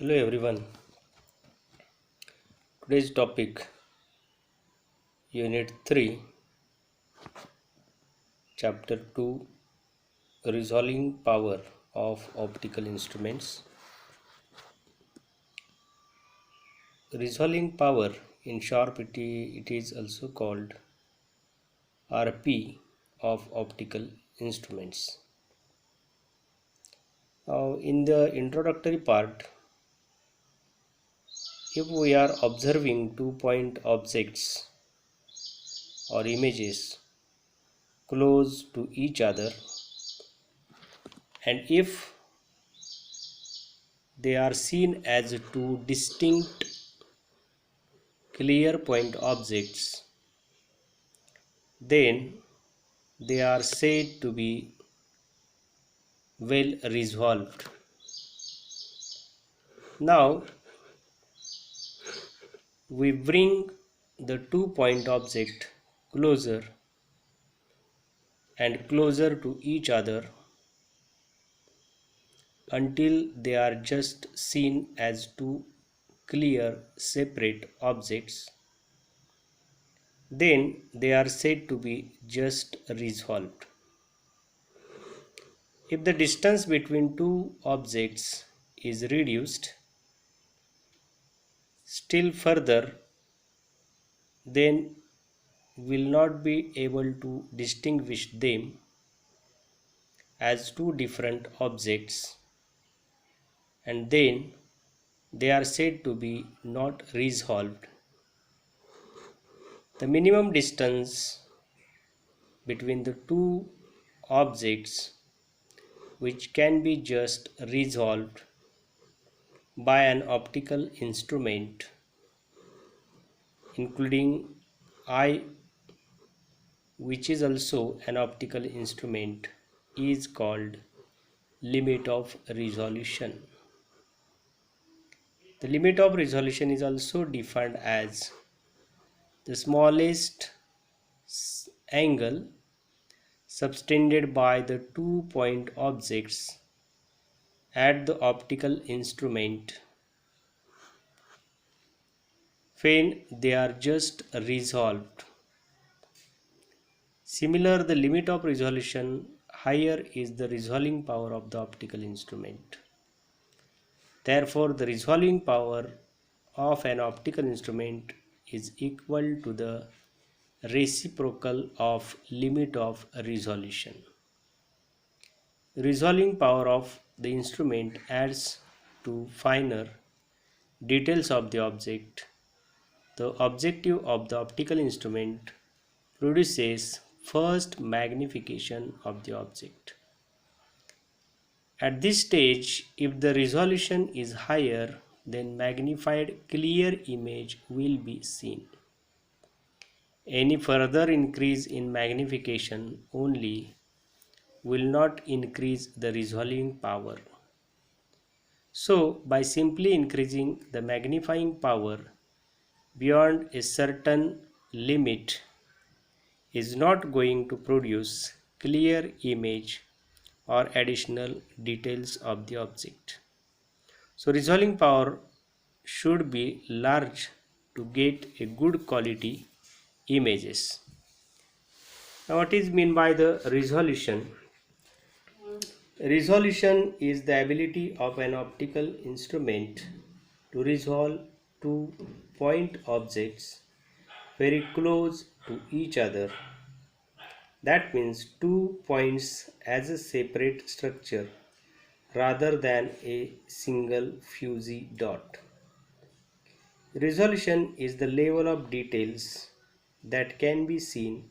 Hello everyone. Today's topic Unit 3, Chapter 2, Resolving Power of Optical Instruments. Resolving power, in short, it is also called RP of optical instruments. Now, in the introductory part, if we are observing two-point objects or images close to each other, and if they are seen as two distinct clear point objects, then they are said to be well resolved. Now we bring the two-point object closer and closer to each other until they are just seen as two clear separate objects. Then they are said to be just resolved. If the distance between two objects is reduced still further, then will not be able to distinguish them as two different objects, and then they are said to be not resolved. The minimum distance between the two objects which can be just resolved by an optical instrument including eye, which is also an optical instrument, is called limit of resolution. The limit of resolution is also defined as the smallest angle subtended by the two-point objects at the optical instrument when they are just resolved. Similar, the limit of resolution higher is the resolving power of the optical instrument. Therefore, the resolving power of an optical instrument is equal to the reciprocal of limit of resolution. Resolving power of the instrument adds to finer details of the object. The objective of the optical instrument produces first magnification of the object. At this stage, if the resolution is higher, then magnified clear image will be seen. Any further increase in magnification only will not increase the resolving power. So, by simply increasing the magnifying power beyond a certain limit is not going to produce clear image or additional details of the object. So resolving power should be large to get a good quality images. Now what is meant by the resolution? Resolution is the ability of an optical instrument to resolve two point objects very close to each other. That means two points as a separate structure rather than a single fuzzy dot. Resolution is the level of details that can be seen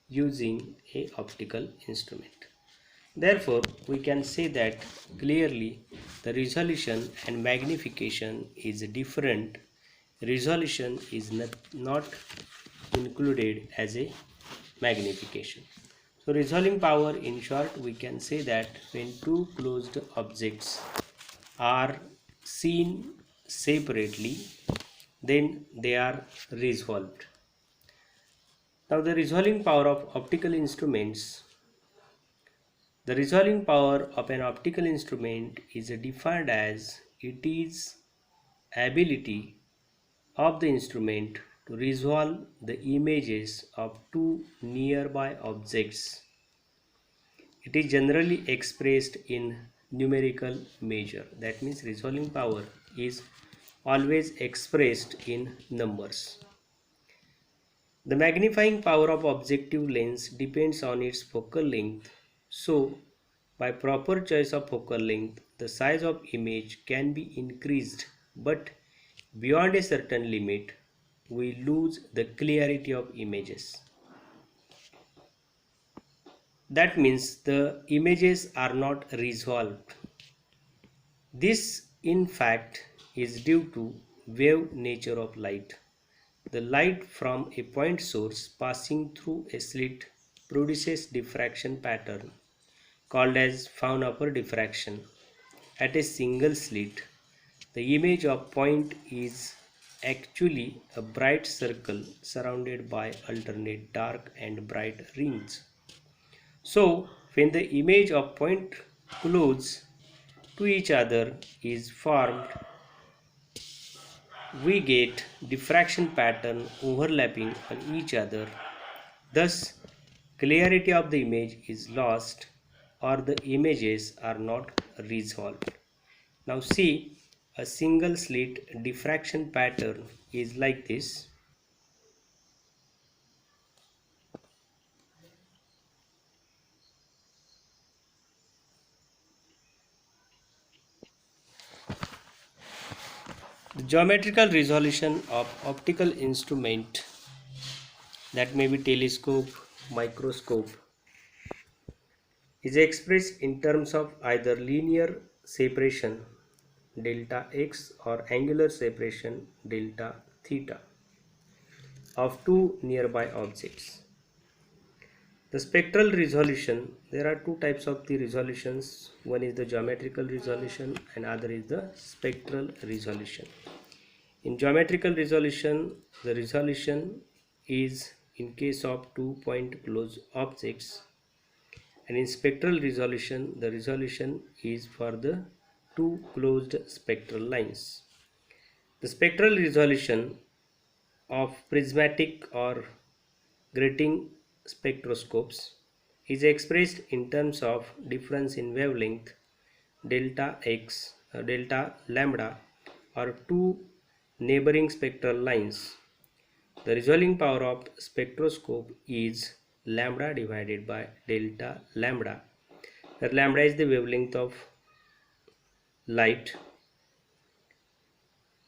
using a optical instrument. Therefore, we can say that clearly the resolution and magnification is different. Resolution is not included as a magnification. So resolving power, in short, we can say that when two closed objects are seen separately, then they are resolved. Now the resolving power of optical instruments. The resolving power of an optical instrument is defined as it is ability of the instrument to resolve the images of two nearby objects. It is generally expressed in numerical measure. That means resolving power is always expressed in numbers. The magnifying power of objective lens depends on its focal length. So, by proper choice of focal length, the size of image can be increased, but beyond a certain limit, we lose the clarity of images. That means the images are not resolved. This, in fact, is due to wave nature of light. The light from a point source passing through a slit produces diffraction pattern called as Fraunhofer diffraction. At a single slit, the image of point is actually a bright circle surrounded by alternate dark and bright rings. So, when the image of point close to each other is formed, we get diffraction pattern overlapping on each other. Thus, clarity of the image is lost or the images are not resolved. Now see, a single slit diffraction pattern is like this. The geometrical resolution of optical instrument, that may be telescope, microscope, is expressed in terms of either linear separation delta x or angular separation delta theta of two nearby objects. The spectral resolution, there are two types of the resolutions. One is the geometrical resolution and other is the spectral resolution. In geometrical resolution, the resolution is in case of 2-point close objects, and in spectral resolution, the resolution is for the two closed spectral lines. The spectral resolution of prismatic or grating spectroscopes is expressed in terms of difference in wavelength delta x, delta lambda, or two neighboring spectral lines. The resolving power of spectroscope is lambda divided by delta lambda, where lambda is the wavelength of light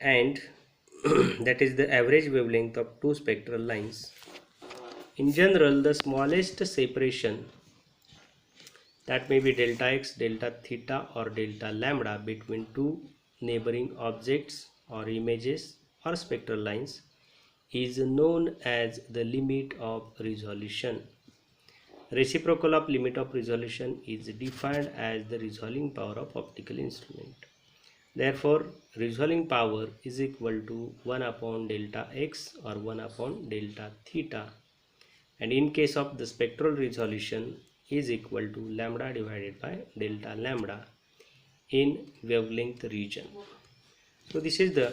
and that is the average wavelength of two spectral lines. In general, the smallest separation, that may be delta x, delta theta, or delta lambda between two neighboring objects or images or spectral lines, is known as the limit of resolution. Reciprocal of limit of resolution is defined as the resolving power of optical instrument. Therefore, resolving power is equal to 1 upon delta x or 1 upon delta theta, and in case of the spectral resolution is equal to lambda divided by delta lambda in wavelength region. So this is the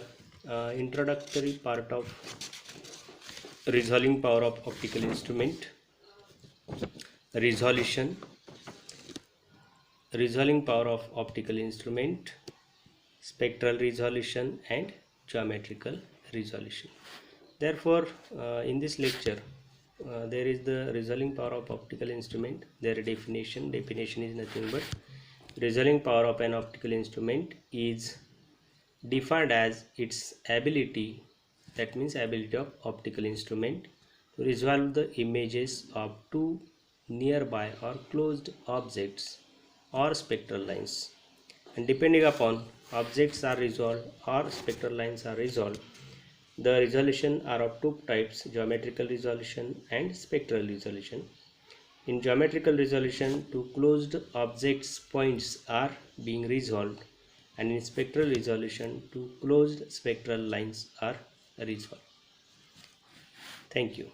introductory part of resolving power of optical instrument, resolving power of optical instrument, spectral resolution and geometrical resolution. Therefore, in this lecture, there is the resolving power of optical instrument. Their definition is nothing but resolving power of an optical instrument is defined as its ability, that means ability of optical instrument to resolve the images of two nearby or closed objects or spectral lines, and depending upon objects are resolved or spectral lines are resolved, the resolution are of two types: geometrical resolution and spectral resolution. In geometrical resolution, two closed objects points are being resolved, and in spectral resolution, two closed spectral lines are resolved. Thank you.